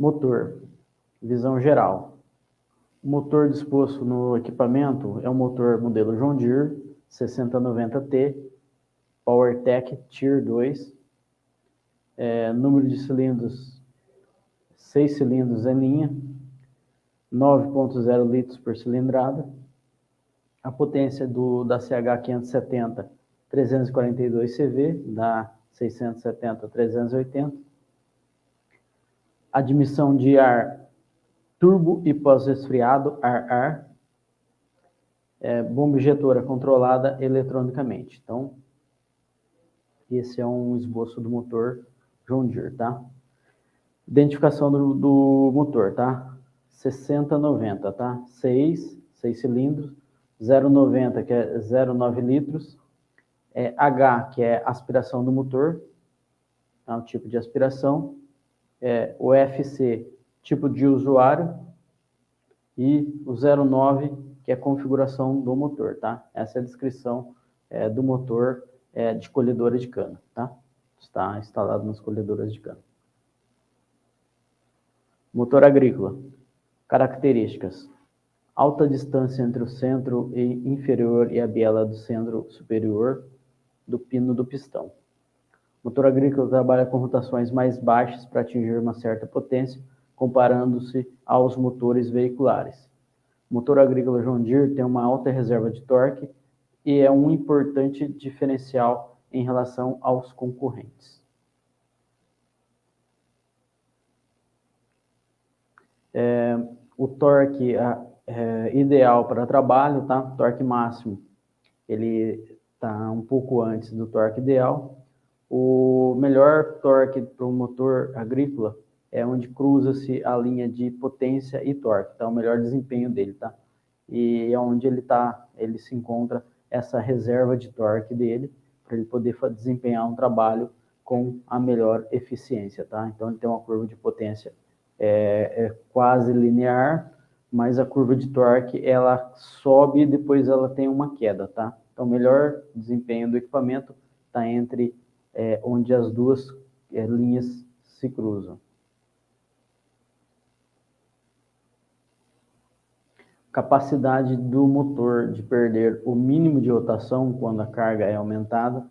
Motor, visão geral. O motor disposto no equipamento é um motor modelo John Deere 6090T, PowerTech Tier 2, número de cilindros, 6 cilindros em linha, 9.0 litros por cilindrada, a potência da CH570 342 CV, da 670 380, admissão de ar turbo e pós-resfriado, ar-ar, bomba injetora controlada eletronicamente. Então, esse é um esboço do motor John Deere, tá? Identificação do motor, tá? 6090, tá? 6 cilindros, 0,90, que é 0,9 litros, H, que é aspiração do motor, tá? O tipo de aspiração, o FC, tipo de usuário, e o 09, que é configuração do motor, tá? Essa é a descrição do motor de colhedora de cana, tá? Está instalado nas colhedoras de cana. Motor agrícola. Características. Alta distância entre o centro inferior e a biela do centro superior do pino do pistão. O motor agrícola trabalha com rotações mais baixas para atingir uma certa potência, comparando-se aos motores veiculares. O motor agrícola John Deere tem uma alta reserva de torque e é um importante diferencial em relação aos concorrentes. O torque ideal para trabalho, tá? Torque máximo, ele está um pouco antes do torque ideal. O melhor torque para o motor agrícola é onde cruza-se a linha de potência e torque, tá? O melhor desempenho dele, tá? E é onde ele se encontra essa reserva de torque dele, para ele poder desempenhar um trabalho com a melhor eficiência, tá? Então ele tem uma curva de potência quase linear, mas a curva de torque ela sobe e depois ela tem uma queda, tá? Então o melhor desempenho do equipamento está entre onde as duas linhas se cruzam. Capacidade do motor de perder o mínimo de rotação quando a carga é aumentada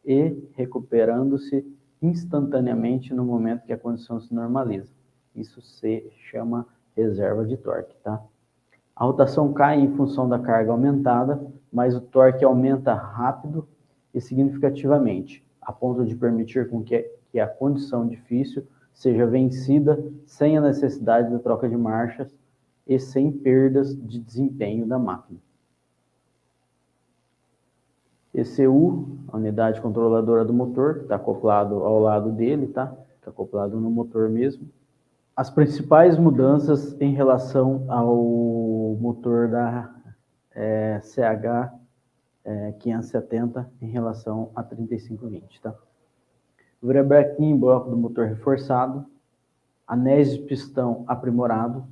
e recuperando-se instantaneamente no momento que a condição se normaliza. Isso se chama reserva de torque, tá? A rotação cai em função da carga aumentada, mas o torque aumenta rápido e significativamente, a ponto de permitir com que a condição difícil seja vencida sem a necessidade da troca de marchas e sem perdas de desempenho da máquina. ECU, a unidade controladora do motor, que está acoplado ao lado dele, tá? Está acoplado no motor mesmo. As principais mudanças em relação ao motor da CH570 em relação a 3520, tá? Virabrequim em bloco do motor reforçado, anéis de pistão aprimorado,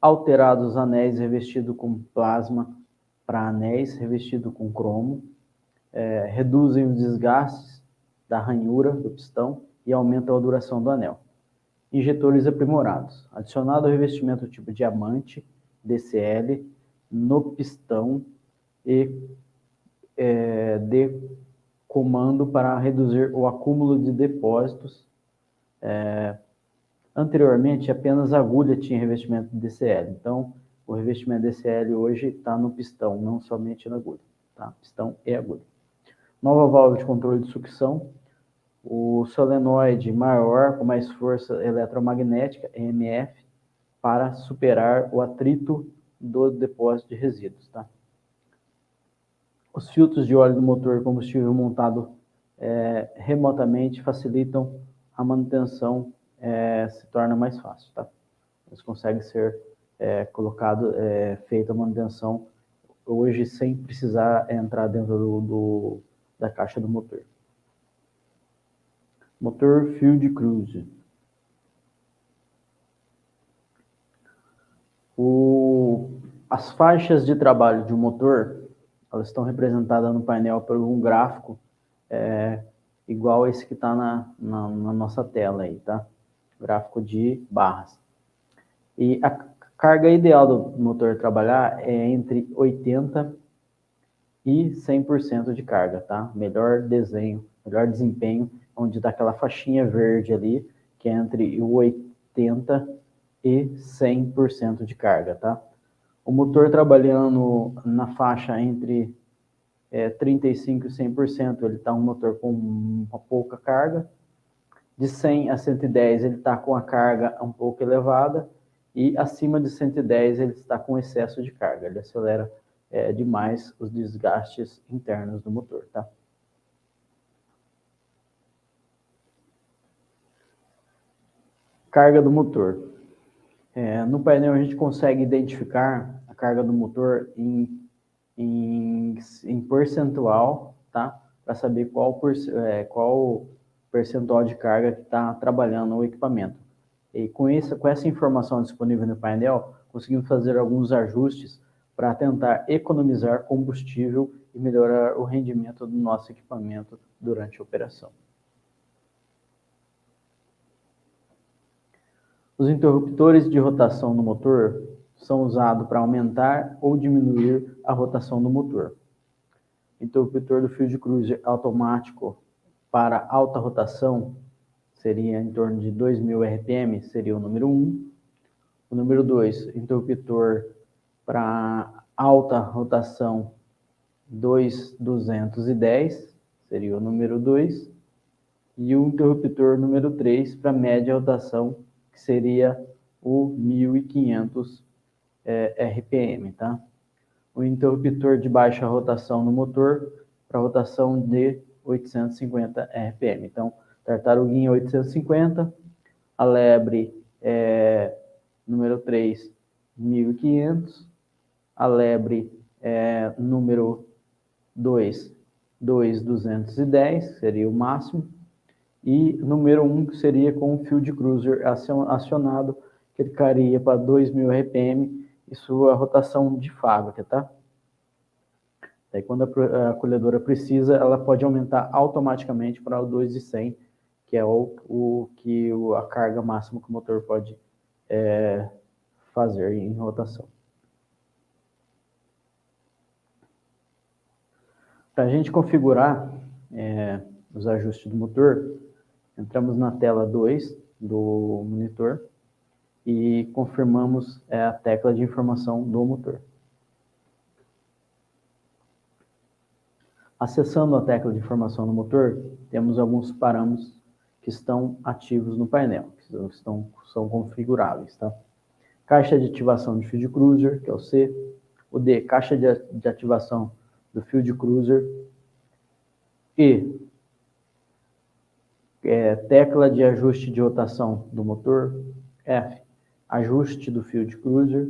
alterados os anéis revestidos com plasma para anéis revestido com cromo, reduzem os desgastes da ranhura do pistão e aumentam a duração do anel. Injetores aprimorados, adicionado o revestimento tipo diamante, DCL, no pistão e de comando para reduzir o acúmulo de depósitos. Anteriormente, apenas a agulha tinha revestimento DCL, então o revestimento DCL hoje está no pistão, não somente na agulha, tá? Pistão e agulha. Nova válvula de controle de sucção, o solenoide maior com mais força eletromagnética, EMF, para superar o atrito do depósito de resíduos, tá? Os filtros de óleo do motor e combustível montado remotamente facilitam a manutenção, se torna mais fácil, tá? Eles conseguem ser feita a manutenção hoje sem precisar entrar dentro da caixa do motor. Motor Field Cruise. As faixas de trabalho de um motor, elas estão representadas no painel por um gráfico igual esse que está na nossa tela aí, tá? gráfico de barras. E a carga ideal do motor trabalhar é entre 80% e 100% de carga, tá? Melhor desenho, melhor desempenho, onde dá aquela faixinha verde ali, que é entre 80% e 100% de carga, tá? O motor trabalhando na faixa entre 35% e 100%, ele está um motor com uma pouca carga. De 100 a 110, ele está com a carga um pouco elevada. E acima de 110, ele está com excesso de carga. Ele acelera demais os desgastes internos do motor, tá? Carga do motor. No painel a gente consegue identificar a carga do motor em percentual, tá? Para saber qual percentual de carga que está trabalhando o equipamento. E com essa informação disponível no painel, conseguimos fazer alguns ajustes para tentar economizar combustível e melhorar o rendimento do nosso equipamento durante a operação. Os interruptores de rotação no motor são usados para aumentar ou diminuir a rotação do motor. Interruptor do Field Cruiser automático para alta rotação seria em torno de 2.000 RPM, seria o número 1. O número 2, interruptor para alta rotação 2.210, seria o número 2. E o interruptor número 3 para média rotação, que seria o 1.500 RPM, tá? O interruptor de baixa rotação no motor para rotação de 850 RPM. Então, tartaruguinha 850, a lebre número 3, 1.500, a lebre número 2, 2.210, seria o máximo, e número 1 seria com o Field Cruiser acionado, que ele ficaria para 2.000 RPM e sua rotação de fábrica, tá? Daí quando a colhedora precisa, ela pode aumentar automaticamente para o 2.100, que é a carga máxima que o motor pode fazer em rotação. Para a gente configurar os ajustes do motor, entramos na tela 2 do monitor e confirmamos a tecla de informação do motor. Acessando a tecla de informação do motor, temos alguns parâmetros que estão ativos no painel, que são configuráveis, tá? Caixa de ativação de Field Cruiser, que é o C. O D, caixa de ativação do Field Cruiser. E, tecla de ajuste de rotação do motor. F, ajuste do Field Cruiser.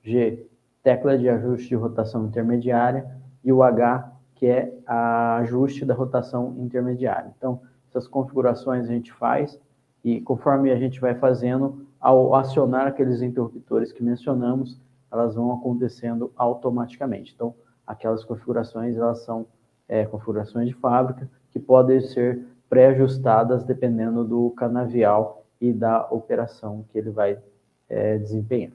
G, tecla de ajuste de rotação intermediária. E o H, que é a ajuste da rotação intermediária. Então, essas configurações a gente faz e conforme a gente vai fazendo, ao acionar aqueles interruptores que mencionamos, elas vão acontecendo automaticamente. Então, aquelas configurações, elas são configurações de fábrica que podem ser pré-ajustadas dependendo do canavial e da operação que ele vai desempenhar.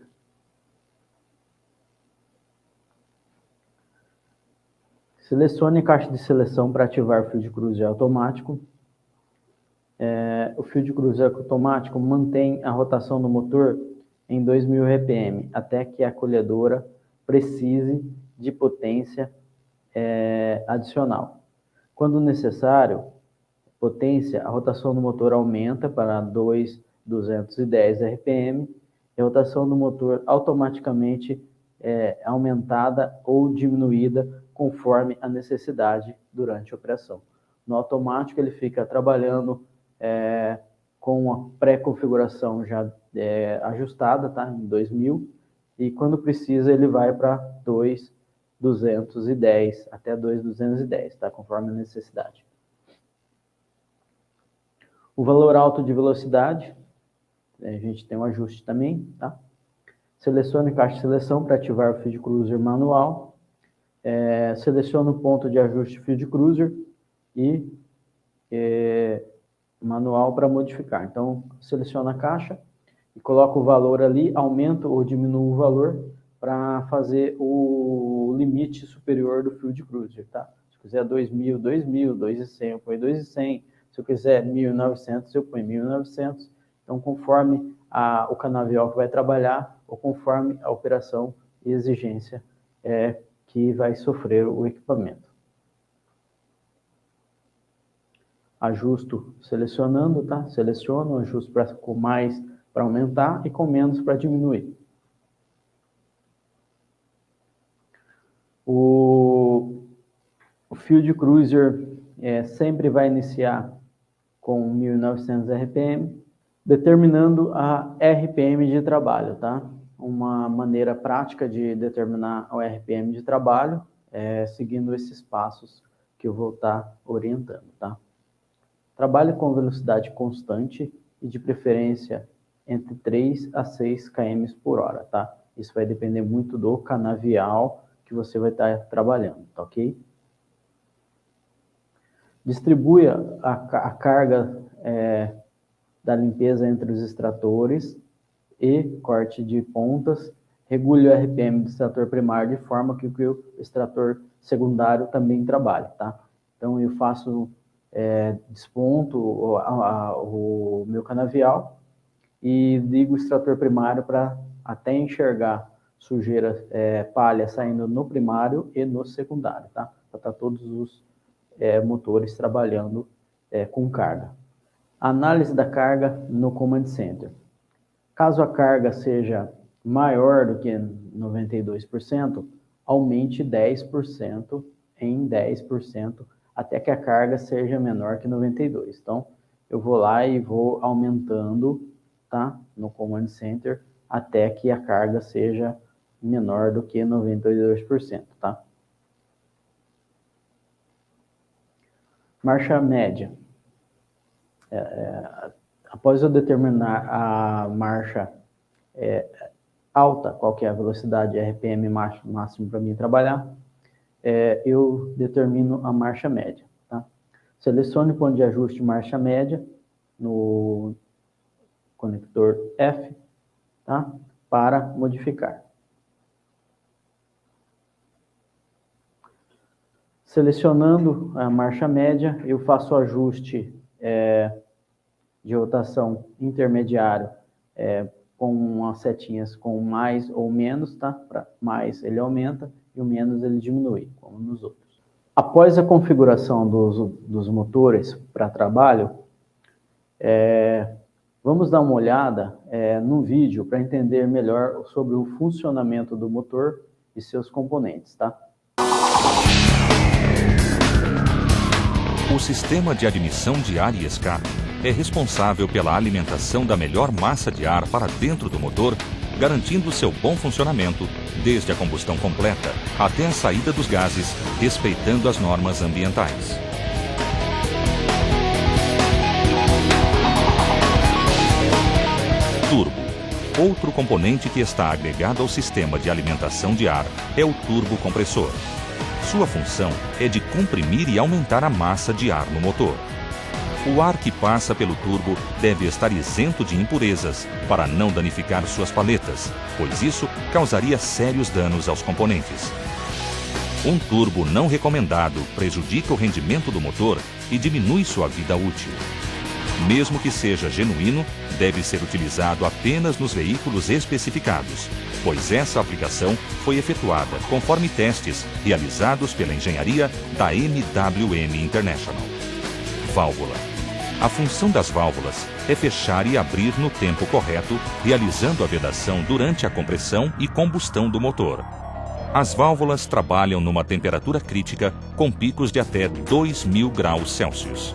Selecione a caixa de seleção para ativar o Field Cruiser automático. O Field Cruiser automático mantém a rotação do motor em 2.000 RPM, até que a colhedora precise de potência adicional. Quando necessário, potência, a rotação do motor aumenta para 2.210 RPM, e a rotação do motor automaticamente é aumentada ou diminuída conforme a necessidade durante a operação. No automático, ele fica trabalhando com a pré-configuração já ajustada, tá? Em 2.000, e quando precisa ele vai para 2.210 até 2.210, tá? Conforme a necessidade. O valor alto de velocidade, a gente tem um ajuste também, tá? Selecione caixa de seleção para ativar o Field Cruiser manual. Selecione o ponto de ajuste Field Cruiser e manual para modificar. Então, seleciona a caixa e coloca o valor ali, aumenta ou diminui o valor para fazer o limite superior do Field Cruiser, tá? Se eu quiser 2.000, 2.000, 2.100, eu ponho 2.100. Se eu quiser 1.900, eu ponho 1.900. Então, conforme o canavial que vai trabalhar, ou conforme a operação e exigência que vai sofrer o equipamento. Ajusto selecionando, tá? Seleciono, ajusto com mais para aumentar e com menos para diminuir. O Field Cruiser sempre vai iniciar com 1.900 RPM, determinando a RPM de trabalho, tá? Uma maneira prática de determinar o RPM de trabalho seguindo esses passos que eu vou estar orientando, tá? Trabalhe com velocidade constante e de preferência entre 3 a 6 km por hora, tá? Isso vai depender muito do canavial que você vai estar trabalhando, tá ok? Distribua a carga da limpeza entre os extratores e corte de pontas. Regule o RPM do extrator primário de forma que o extrator secundário também trabalhe, tá? Então, eu faço, desponto o meu canavial e ligo o extrator primário para até enxergar sujeira, palha saindo no primário e no secundário, tá? Para estar todos os motores trabalhando com carga. Análise da carga no Command Center. Caso a carga seja maior do que 92%, aumente 10% em 10% até que a carga seja menor que 92%. Então, eu vou lá e vou aumentando, tá? No Command Center até que a carga seja menor do que 92%, tá? Marcha média. Após eu determinar a marcha alta, qual que é a velocidade RPM máximo para mim trabalhar, eu determino a marcha média, tá? Selecione o ponto de ajuste marcha média no conector F, tá? Para modificar. Selecionando a marcha média, eu faço o ajuste de rotação intermediário com as setinhas com mais ou menos, tá? Para mais ele aumenta e o menos ele diminui, como nos outros. Após a configuração dos motores para trabalho, vamos dar uma olhada no vídeo para entender melhor sobre o funcionamento do motor e seus componentes, tá? O sistema de admissão de ar e escape é responsável pela alimentação da melhor massa de ar para dentro do motor, garantindo seu bom funcionamento, desde a combustão completa até a saída dos gases, respeitando as normas ambientais. Turbo. Outro componente que está agregado ao sistema de alimentação de ar é o turbocompressor. Sua função é de comprimir e aumentar a massa de ar no motor. O ar que passa pelo turbo deve estar isento de impurezas para não danificar suas paletas, pois isso causaria sérios danos aos componentes. Um turbo não recomendado prejudica o rendimento do motor e diminui sua vida útil. Mesmo que seja genuíno, deve ser utilizado apenas nos veículos especificados, pois essa aplicação foi efetuada conforme testes realizados pela engenharia da MWM International. Válvula. A função das válvulas é fechar e abrir no tempo correto, realizando a vedação durante a compressão e combustão do motor. As válvulas trabalham numa temperatura crítica com picos de até 2.000 graus Celsius.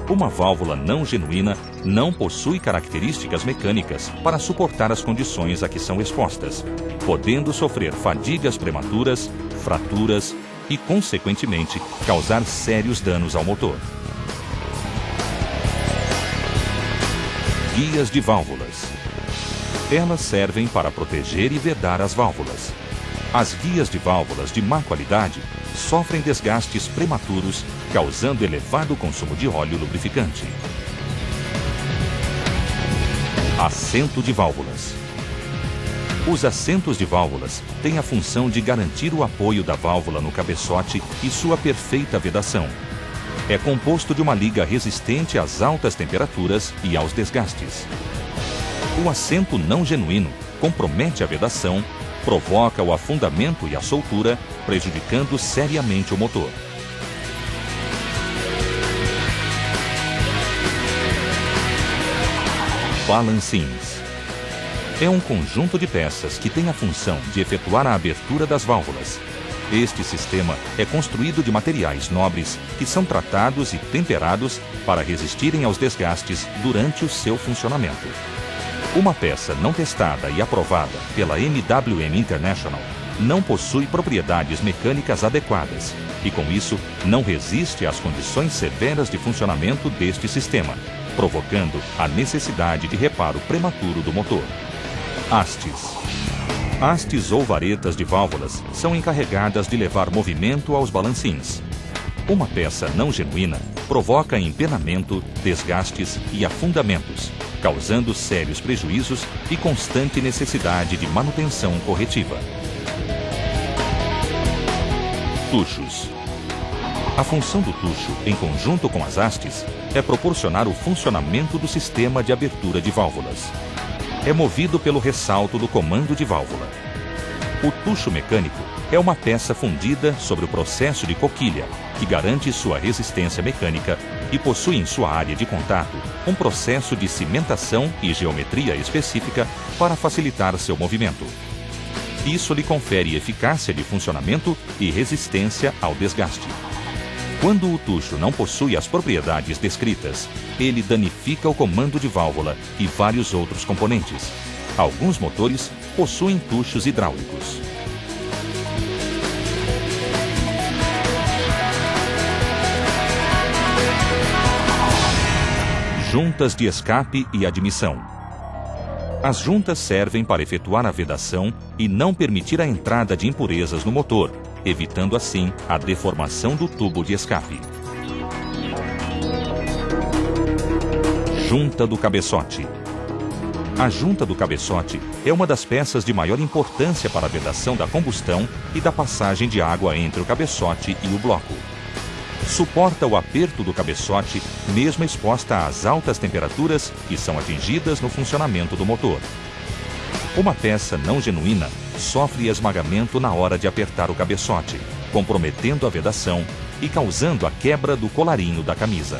Uma válvula não genuína não possui características mecânicas para suportar as condições a que são expostas, podendo sofrer fadigas prematuras, fraturas e, consequentemente, causar sérios danos ao motor. Guias de válvulas. Elas servem para proteger e vedar as válvulas. As guias de válvulas de má qualidade sofrem desgastes prematuros, causando elevado consumo de óleo lubrificante. Assento de válvulas. Os assentos de válvulas têm a função de garantir o apoio da válvula no cabeçote e sua perfeita vedação. É composto de uma liga resistente às altas temperaturas e aos desgastes. O assento não genuíno compromete a vedação, provoca o afundamento e a soltura, prejudicando seriamente o motor. Balancins. É um conjunto de peças que tem a função de efetuar a abertura das válvulas. Este sistema é construído de materiais nobres que são tratados e temperados para resistirem aos desgastes durante o seu funcionamento. Uma peça não testada e aprovada pela MWM International não possui propriedades mecânicas adequadas e, com isso, não resiste às condições severas de funcionamento deste sistema, provocando a necessidade de reparo prematuro do motor. Hastes. Hastes ou varetas de válvulas são encarregadas de levar movimento aos balancins. Uma peça não genuína provoca empenamento, desgastes e afundamentos, causando sérios prejuízos e constante necessidade de manutenção corretiva. Tuchos. A função do tucho, em conjunto com as hastes, é proporcionar o funcionamento do sistema de abertura de válvulas. É movido pelo ressalto do comando de válvula. O tucho mecânico é uma peça fundida sobre o processo de coquilha, que garante sua resistência mecânica e possui em sua área de contato um processo de cimentação e geometria específica para facilitar seu movimento. Isso lhe confere eficácia de funcionamento e resistência ao desgaste. Quando o tucho não possui as propriedades descritas, ele danifica o comando de válvula e vários outros componentes. Alguns motores possuem tuchos hidráulicos. Juntas de escape e admissão. As juntas servem para efetuar a vedação e não permitir a entrada de impurezas no motor, evitando assim a deformação do tubo de escape. Junta do cabeçote. A junta do cabeçote é uma das peças de maior importância para a vedação da combustão e da passagem de água entre o cabeçote e o bloco. Suporta o aperto do cabeçote, mesmo exposta às altas temperaturas que são atingidas no funcionamento do motor. Uma peça não genuína sofre esmagamento na hora de apertar o cabeçote, comprometendo a vedação e causando a quebra do colarinho da camisa.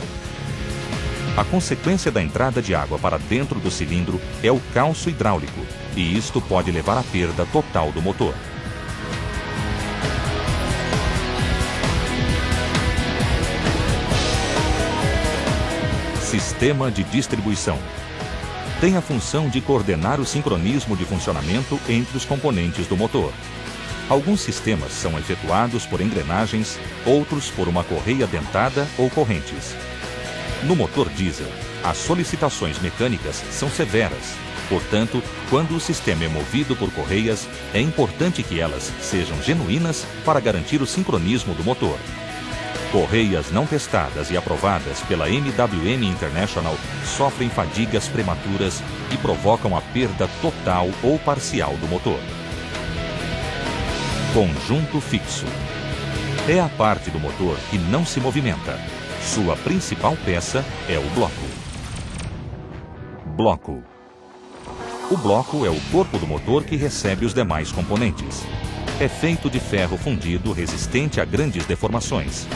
A consequência da entrada de água para dentro do cilindro é o calço hidráulico, e isto pode levar à perda total do motor. Sistema de distribuição. Tem a função de coordenar o sincronismo de funcionamento entre os componentes do motor. Alguns sistemas são efetuados por engrenagens, outros por uma correia dentada ou correntes. No motor diesel, as solicitações mecânicas são severas. Portanto, quando o sistema é movido por correias, é importante que elas sejam genuínas para garantir o sincronismo do motor. Correias não testadas e aprovadas pela MWM International sofrem fadigas prematuras e provocam a perda total ou parcial do motor. Conjunto fixo. É a parte do motor que não se movimenta. Sua principal peça é o bloco. Bloco. O bloco é o corpo do motor que recebe os demais componentes. É feito de ferro fundido resistente a grandes deformações.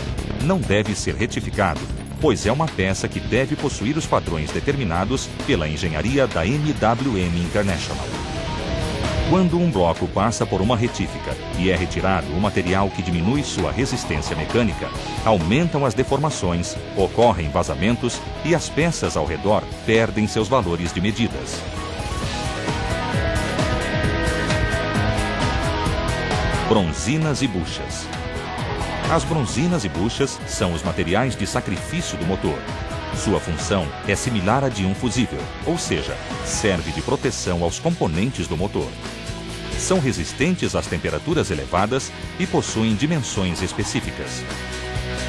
Não deve ser retificado, pois é uma peça que deve possuir os padrões determinados pela engenharia da MWM International. Quando um bloco passa por uma retífica e é retirado o material que diminui sua resistência mecânica, aumentam as deformações, ocorrem vazamentos e as peças ao redor perdem seus valores de medidas. Bronzinas e buchas. As bronzinas e buchas são os materiais de sacrifício do motor. Sua função é similar à de um fusível, ou seja, serve de proteção aos componentes do motor. São resistentes às temperaturas elevadas e possuem dimensões específicas.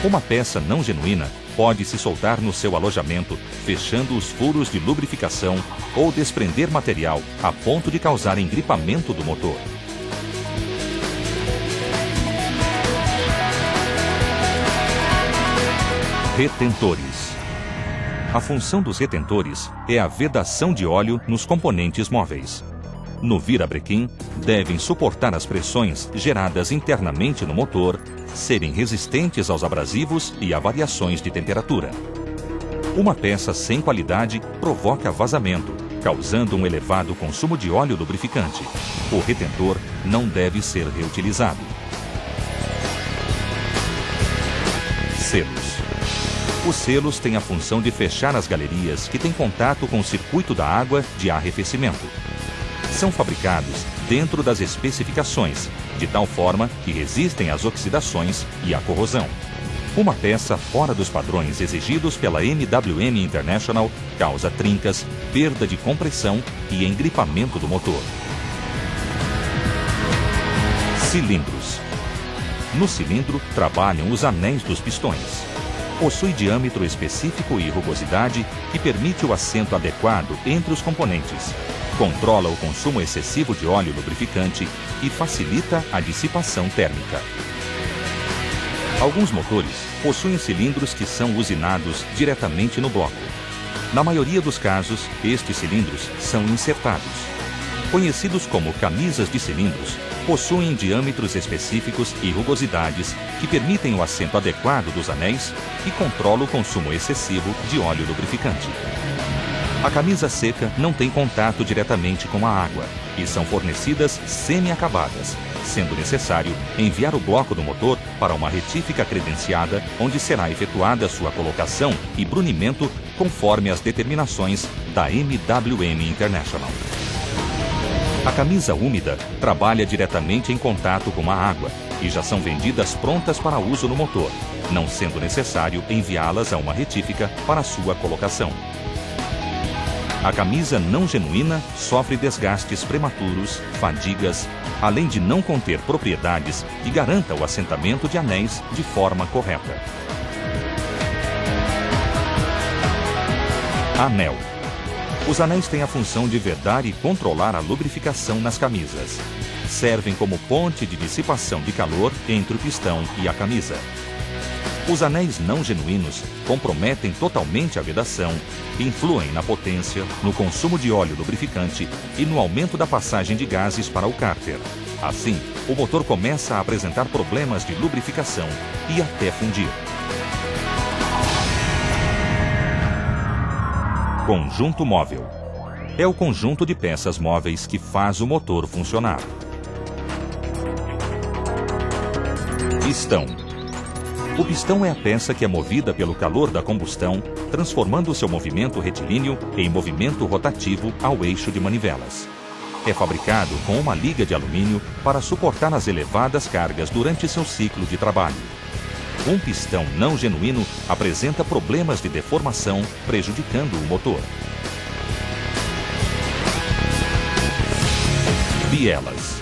Uma peça não genuína pode se soltar no seu alojamento, fechando os furos de lubrificação ou desprender material a ponto de causar engripamento do motor. Retentores. A função dos retentores é a vedação de óleo nos componentes móveis. No virabrequim, devem suportar as pressões geradas internamente no motor, serem resistentes aos abrasivos e a variações de temperatura. Uma peça sem qualidade provoca vazamento, causando um elevado consumo de óleo lubrificante. O retentor não deve ser reutilizado. Selos. Os selos têm a função de fechar as galerias que têm contato com o circuito da água de arrefecimento. São fabricados dentro das especificações, de tal forma que resistem às oxidações e à corrosão. Uma peça fora dos padrões exigidos pela MWM International causa trincas, perda de compressão e engripamento do motor. Cilindros. No cilindro trabalham os anéis dos pistões. Possui diâmetro específico e rugosidade que permite o assento adequado entre os componentes. Controla o consumo excessivo de óleo lubrificante e facilita a dissipação térmica. Alguns motores possuem cilindros que são usinados diretamente no bloco. Na maioria dos casos, estes cilindros são insertados. Conhecidos como camisas de cilindros, possuem diâmetros específicos e rugosidades que permitem o assento adequado dos anéis e controla o consumo excessivo de óleo lubrificante. A camisa seca não tem contato diretamente com a água e são fornecidas semi-acabadas, sendo necessário enviar o bloco do motor para uma retífica credenciada, onde será efetuada sua colocação e brunimento conforme as determinações da MWM International. A camisa úmida trabalha diretamente em contato com a água e já são vendidas prontas para uso no motor, não sendo necessário enviá-las a uma retífica para sua colocação. A camisa não genuína sofre desgastes prematuros, fadigas, além de não conter propriedades que garantam o assentamento de anéis de forma correta. Anel. Os anéis têm a função de vedar e controlar a lubrificação nas camisas. Servem como ponte de dissipação de calor entre o pistão e a camisa. Os anéis não genuínos comprometem totalmente a vedação, influem na potência, no consumo de óleo lubrificante e no aumento da passagem de gases para o cárter. Assim, o motor começa a apresentar problemas de lubrificação e até fundir. Conjunto móvel. É o conjunto de peças móveis que faz o motor funcionar. Pistão. O pistão é a peça que é movida pelo calor da combustão, transformando seu movimento retilíneo em movimento rotativo ao eixo de manivelas. É fabricado com uma liga de alumínio para suportar as elevadas cargas durante seu ciclo de trabalho. Um pistão não genuíno apresenta problemas de deformação, prejudicando o motor. Bielas.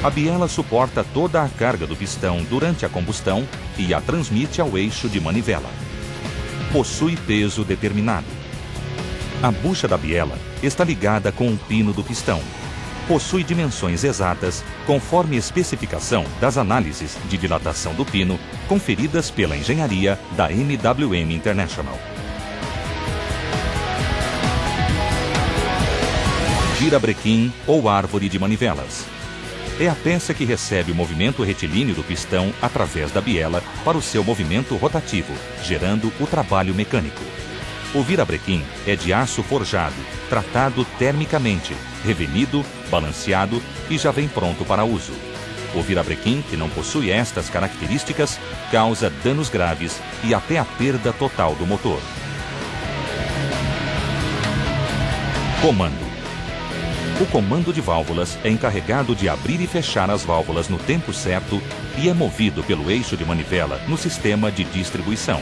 A biela suporta toda a carga do pistão durante a combustão e a transmite ao eixo de manivela. Possui peso determinado. A bucha da biela está ligada com o pino do pistão. Possui dimensões exatas, conforme especificação das análises de dilatação do pino conferidas pela engenharia da MWM International. Virabrequim ou árvore de manivelas. É a peça que recebe o movimento retilíneo do pistão através da biela para o seu movimento rotativo, gerando o trabalho mecânico. O virabrequim é de aço forjado, tratado termicamente, revenido, balanceado e já vem pronto para uso. O virabrequim, que não possui estas características, causa danos graves e até a perda total do motor. Comando. O comando de válvulas é encarregado de abrir e fechar as válvulas no tempo certo e é movido pelo eixo de manivela no sistema de distribuição.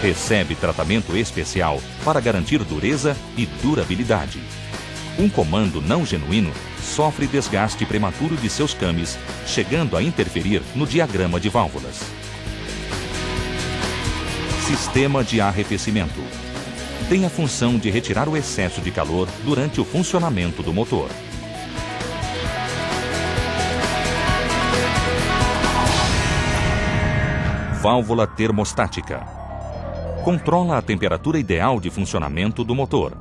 Recebe tratamento especial para garantir dureza e durabilidade. Um comando não genuíno sofre desgaste prematuro de seus cames, chegando a interferir no diagrama de válvulas. Sistema de arrefecimento. Tem a função de retirar o excesso de calor durante o funcionamento do motor. Válvula termostática. Controla a temperatura ideal de funcionamento do motor.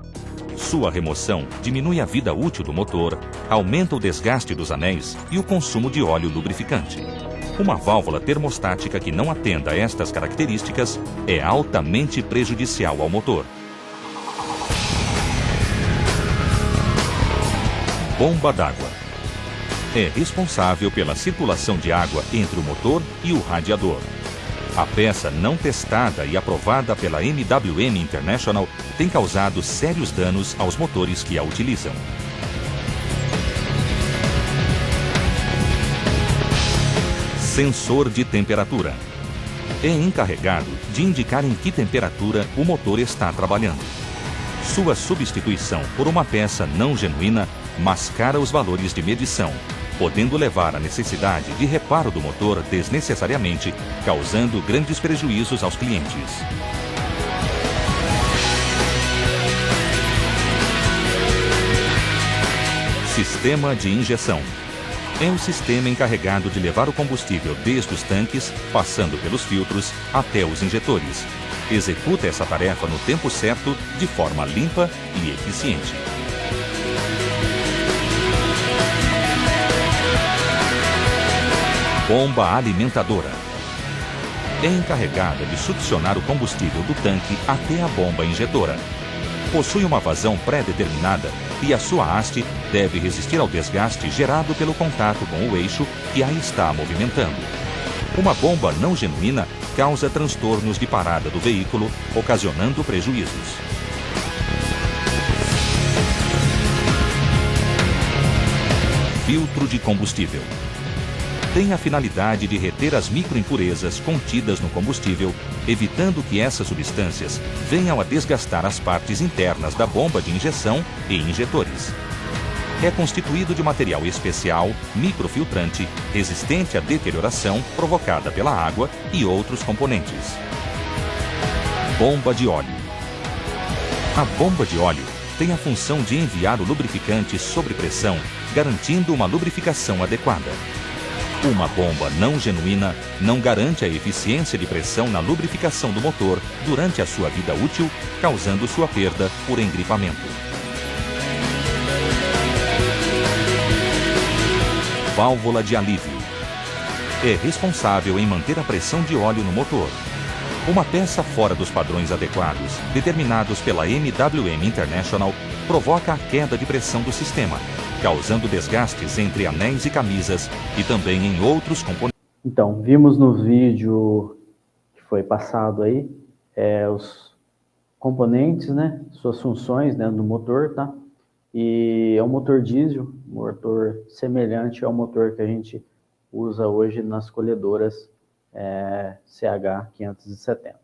Sua remoção diminui a vida útil do motor, aumenta o desgaste dos anéis e o consumo de óleo lubrificante. Uma válvula termostática que não atenda a estas características é altamente prejudicial ao motor. Bomba d'água. É responsável pela circulação de água entre o motor e o radiador. A peça não testada e aprovada pela MWM International tem causado sérios danos aos motores que a utilizam. Sensor de temperatura. É encarregado de indicar em que temperatura o motor está trabalhando. Sua substituição por uma peça não genuína mascara os valores de medição, podendo levar à necessidade de reparo do motor desnecessariamente, causando grandes prejuízos aos clientes. Sistema de injeção. É o sistema encarregado de levar o combustível desde os tanques, passando pelos filtros, até os injetores. Executa essa tarefa no tempo certo, de forma limpa e eficiente. Bomba alimentadora. É encarregada de succionar o combustível do tanque até a bomba injetora. Possui uma vazão pré-determinada e a sua haste deve resistir ao desgaste gerado pelo contato com o eixo que a está movimentando. Uma bomba não genuína causa transtornos de parada do veículo, ocasionando prejuízos. Filtro de combustível. Tem a finalidade de reter as microimpurezas contidas no combustível, evitando que essas substâncias venham a desgastar as partes internas da bomba de injeção e injetores. É constituído de material especial, microfiltrante, resistente à deterioração provocada pela água e outros componentes. Bomba de óleo. A bomba de óleo tem a função de enviar o lubrificante sob pressão, garantindo uma lubrificação adequada. Uma bomba não genuína não garante a eficiência de pressão na lubrificação do motor durante a sua vida útil, causando sua perda por engripamento. Válvula de alívio. É responsável em manter a pressão de óleo no motor. Uma peça fora dos padrões adequados, determinados pela MWM International, provoca a queda de pressão do sistema, causando desgastes entre anéis e camisas e também em outros componentes. Então, vimos no vídeo que foi passado aí, os componentes, né, suas funções, né, no motor, tá? E é um motor diesel, motor semelhante ao motor que a gente usa hoje nas colhedoras CH570.